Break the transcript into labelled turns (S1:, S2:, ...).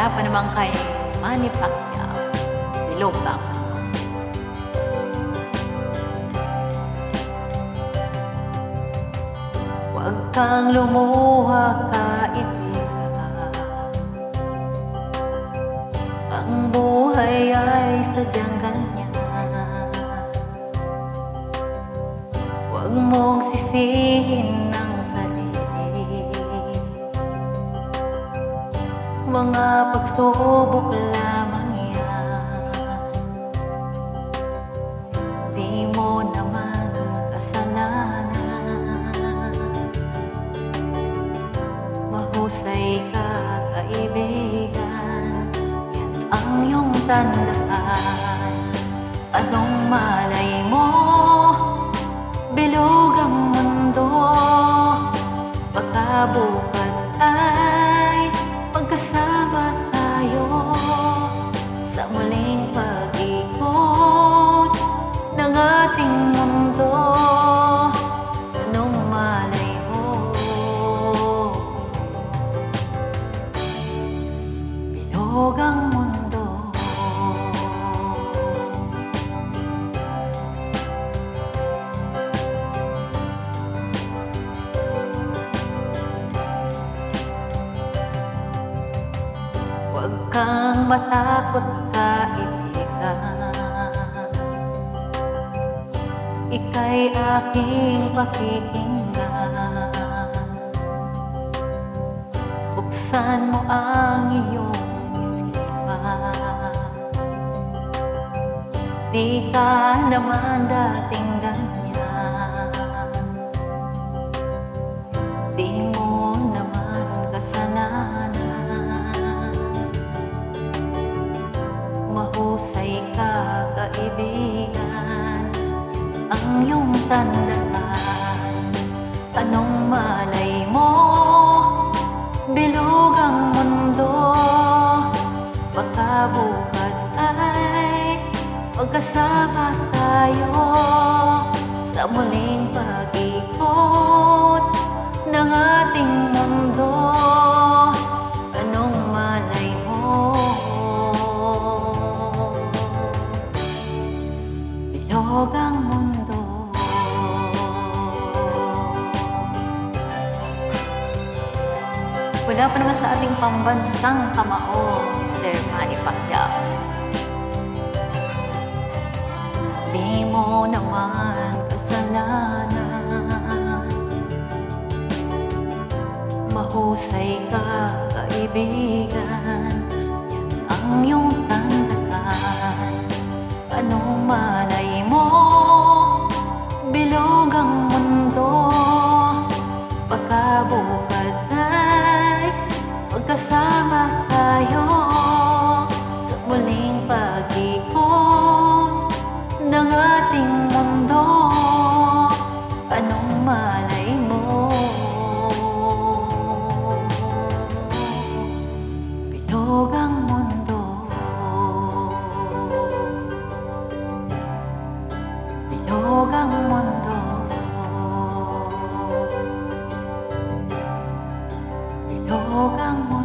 S1: Wala pa naman kay Manny Pacquiao, bilog ang mundo. Huwag kang lumuha, kaibigan. Ang buhay ay sadyang ganyan. Huwag mong sisihin ang sarili. Mga pagsubok lamang yan. Di mo naman kasalanan. Mahusay ka, kaibigan. Yan ang iyong tandaan. Anong malay mo? Bilog ang mundo. Baka bukas ay magkasama tayo sa muling pag-ikot ng ating mundo. Anong malay mo? Bilog ang mundo. Huwag kang matakot, kaibigan. Ika'y aking pakikinggan. Buksan mo ang iyong isipan. Di ka naman dating ganyan. Di mo naman kasalanan. Mahusay ka, kaibigan. Ang iyong tandaan. Anong malay mo? Bilog ang mundo. Baka bukas ay magkasama tayo sa muling pag-ikot ng ating mundo. Anong malay mo? Bilog ang mundo. Wala pa naman sa ating pambansang kamao, Mr. Manny Pacquiao. Di mo naman kasalanan. Mahusay ka, kaibigan. Yan ang iyong tandaan. Anong malay mo? Bilog ang mundo. Baka bukas ay magkasama tayo sa muling pag-ikot ng ating mundo. Anong malay mo? Bilog ang mundo. Bilog ang mundo. Bilog ang mundo.